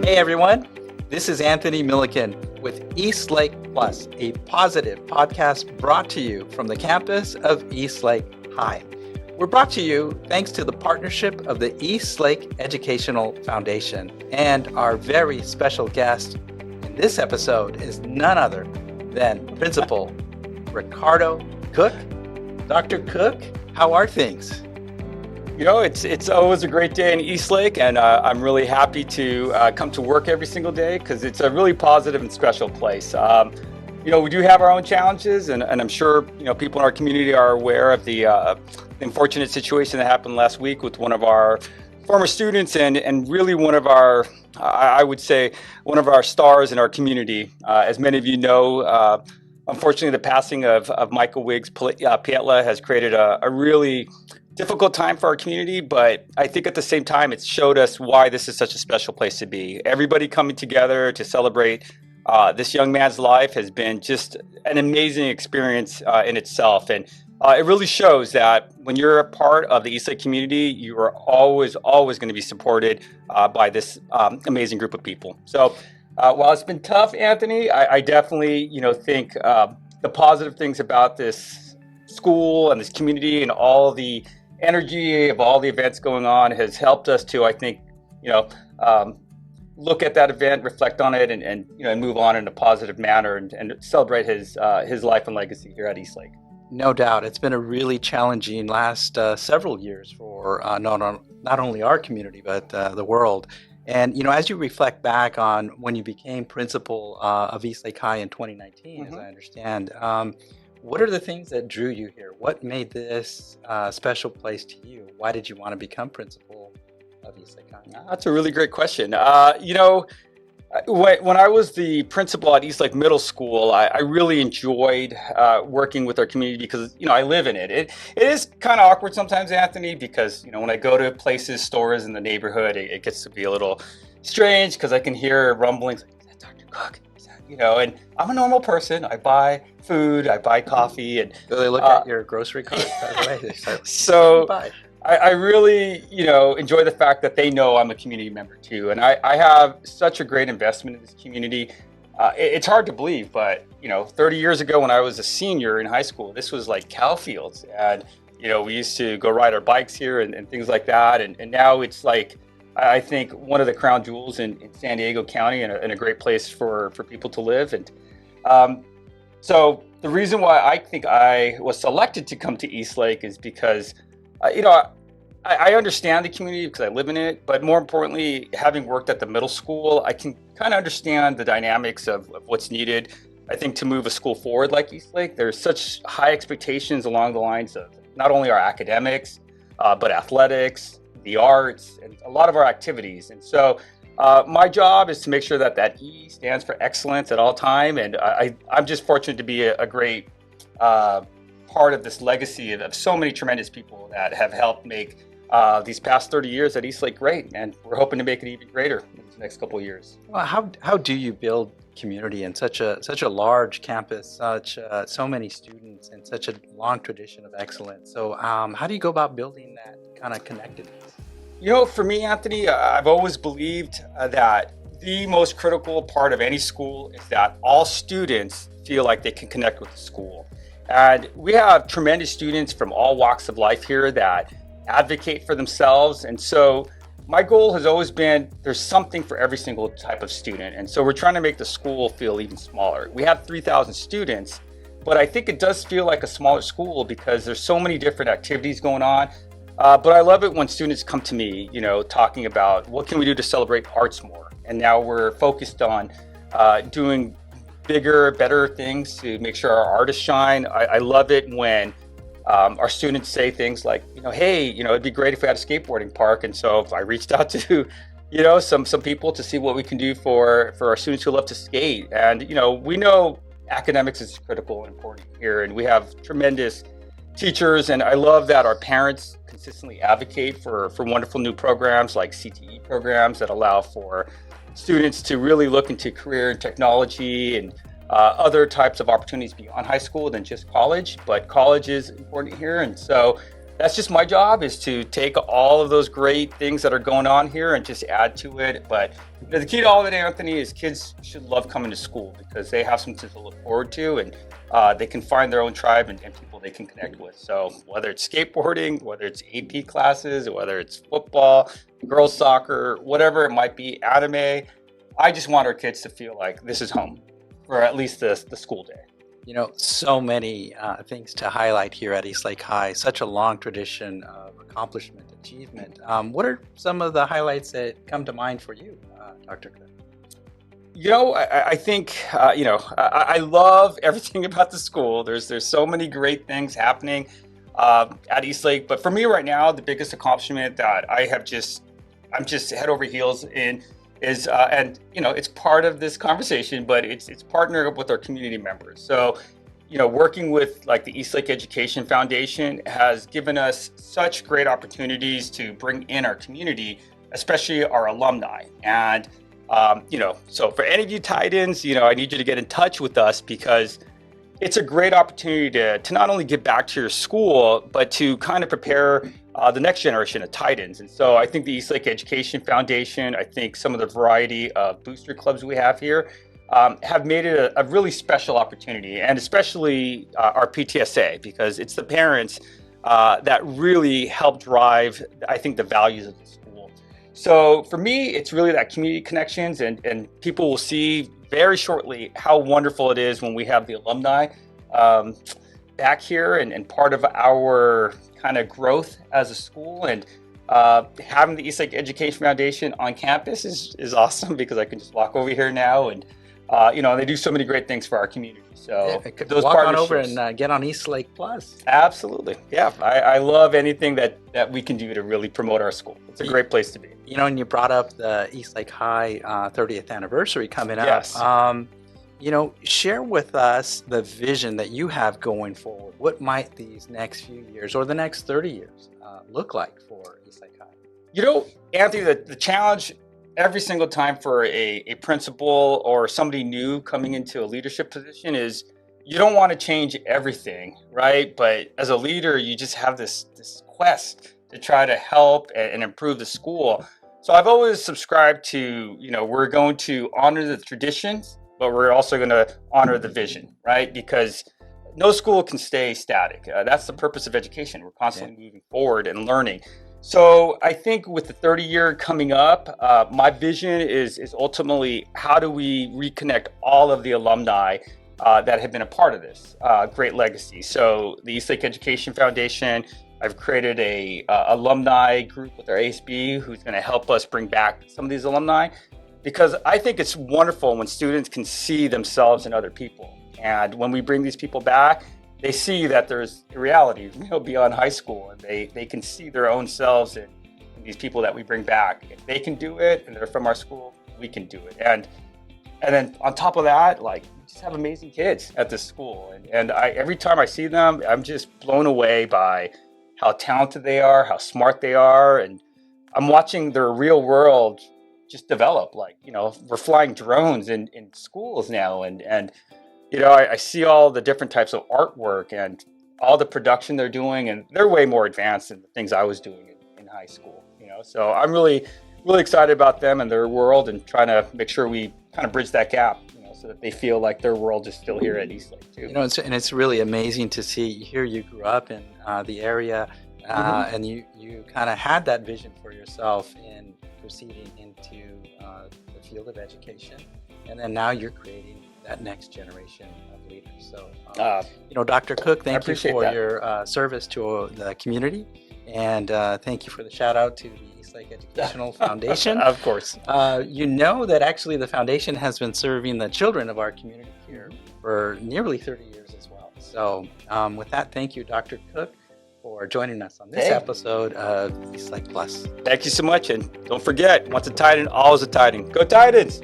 Hey everyone, this is Anthony Milliken with East Lake Plus, a positive podcast brought to you from the campus of East Lake High. We're brought to you thanks to the partnership of the East Lake Educational Foundation, and our very special guest in this episode is none other than Principal Ricardo Cook. Dr. Cook, how are things? You know, it's always a great day in East Lake, and I'm really happy to come to work every single day because it's a really positive and special place. You know, we do have our own challenges, and I'm sure, you know, people in our community are aware of the unfortunate situation that happened last week with one of our former students and really one of our, I would say, one of our stars in our community. As many of you know, unfortunately, the passing of Michael Wiggs Pietla has created a really difficult time for our community, but I think at the same time, it showed us why this is such a special place to be. Everybody coming together to celebrate this young man's life has been just an amazing experience in itself. And it really shows that when you're a part of the East Lake community, you are always going to be supported by this amazing group of people. So while it's been tough, Anthony, I definitely, you know, think the positive things about this school and this community and all the energy of all the events going on has helped us to, I think, you know, look at that event, reflect on it, and you know, and move on in a positive manner and celebrate his life and legacy here at East Lake. No doubt. It's been a really challenging last several years for not only our community, but the world. And, you know, as you reflect back on when you became principal of East Lake High in 2019, as I understand, what are the things that drew you here? What made this special place to you? Why did you want to become principal of East Lake High? That's a really great question. You know, when I was the principal at East Lake Middle School, I really enjoyed working with our community because, you know, I live in it. It is kind of awkward sometimes, Anthony, because, you know, when I go to places, stores in the neighborhood, it gets to be a little strange because I can hear rumblings like, is that Dr. Cook? You know, and I'm a normal person. I buy food, I buy coffee, and do they look at your grocery cart? By the way? So I really, you know, enjoy the fact that they know I'm a community member too, and I have such a great investment in this community. It's hard to believe, but you know, 30 years ago when I was a senior in high school, this was like cow fields, and you know, we used to go ride our bikes here and things like that, and now it's like, I think, one of the crown jewels in San Diego County and a great place for people to live. And so the reason why I think I was selected to come to East Lake is because, you know, I understand the community because I live in it, but more importantly, having worked at the middle school, I can kind of understand the dynamics of what's needed. I think to move a school forward like East Lake, there's such high expectations along the lines of not only our academics, but athletics, the arts, and a lot of our activities. And so my job is to make sure that E stands for excellence at all time. And I'm just fortunate to be a great part of this legacy of so many tremendous people that have helped make these past 30 years at East Lake great. And we're hoping to make it even greater in the next couple of years. Well, how do you build community in such a large campus, so many students, and such a long tradition of excellence? So how do you go about building that kind of connectedness? You know, for me, Anthony, I've always believed that the most critical part of any school is that all students feel like they can connect with the school. And we have tremendous students from all walks of life here that advocate for themselves. And so my goal has always been there's something for every single type of student. And so we're trying to make the school feel even smaller. We have 3,000 students, but I think it does feel like a smaller school because there's so many different activities going on. But I love it when students come to me, you know, talking about what can we do to celebrate arts more. And now we're focused on doing bigger, better things to make sure our artists shine. I love it when our students say things like, you know, hey, you know, it'd be great if we had a skateboarding park. And so if I reached out to, you know, some people to see what we can do for our students who love to skate. And, you know, we know academics is critical and important here, and we have tremendous teachers, and I love that our parents consistently advocate for wonderful new programs like CTE programs that allow for students to really look into career and technology and other types of opportunities beyond high school than just college. But college is important here, and so that's just my job, is to take all of those great things that are going on here and just add to it. But the key to all of it, Anthony, is kids should love coming to school because they have something to look forward to, and they can find their own tribe and people they can connect with. So whether it's skateboarding, whether it's AP classes, whether it's football, girls soccer, whatever it might be, anime, I just want our kids to feel like this is home for at least the school day. So many things to highlight here at Eastlake High, such a long tradition of accomplishment, achievement. What are some of the highlights that come to mind for you, Dr. Cook? I think, I love everything about the school. There's so many great things happening at Eastlake. But for me right now, the biggest accomplishment that I'm just head over heels in is, it's part of this conversation, but it's partnering up with our community members. So, working with like the Eastlake Education Foundation has given us such great opportunities to bring in our community, especially our alumni. And, so for any of you Titans, I need you to get in touch with us because it's a great opportunity to not only give back to your school, but to kind of prepare the next generation of Titans. And so I think the Eastlake Education Foundation, I think some of the variety of booster clubs we have here have made it a really special opportunity, and especially our PTSA, because it's the parents that really help drive, I think, the values of the school. So for me, it's really that community connections, and people will see very shortly how wonderful it is when we have the alumni back here and part of our kind of growth as a school. And having the Eastlake Education Foundation on campus is awesome because I can just walk over here now and they do so many great things for our community. So those walk on over and get on Eastlake Plus. Absolutely. Yeah. I love anything that we can do to really promote our school. It's a great place to be. And you brought up the Eastlake High 30th anniversary coming up. Yes. Share with us the vision that you have going forward. What might these next few years or the next 30 years look like for Eastlake High? Anthony, the challenge every single time for a principal or somebody new coming into a leadership position is you don't want to change everything, right? But as a leader, you just have this quest to try to help and improve the school. So I've always subscribed to, we're going to honor the traditions, but we're also going to honor the vision, right? Because no school can stay static. That's the purpose of education. We're constantly moving forward and learning. So I think with the 30-year coming up, my vision is ultimately how do we reconnect all of the alumni that have been a part of this great legacy. So the Eastlake Education Foundation, I've created a alumni group with our ASB who's going to help us bring back some of these alumni, because I think it's wonderful when students can see themselves in other people. And when we bring these people back, they see that there's a reality, beyond high school, and they can see their own selves in these people that we bring back. If they can do it and they're from our school, we can do it. And then on top of that, we just have amazing kids at this school. And every time I see them, I'm just blown away by how talented they are, how smart they are. And I'm watching their real world just develop. We're flying drones in schools now. And I see all the different types of artwork and all the production they're doing, and they're way more advanced than the things I was doing in high school, So I'm really, really excited about them and their world, and trying to make sure we kind of bridge that gap, so that they feel like their world is still here at Eastlake too. And it's really amazing to see here you grew up in the area, and you kind of had that vision for yourself in proceeding into the field of education, and then now you're creating that next generation of leaders. So, Dr. Cook, thank you for your service to the community, and thank you for the shout out to the Eastlake Educational Foundation. Of course. That actually the foundation has been serving the children of our community here for nearly 30 years as well. So with that, thank you, Dr. Cook, for joining us on this episode of Eastlake Plus. Thank you so much, and don't forget, once a Titan, always a Titan. Go Titans!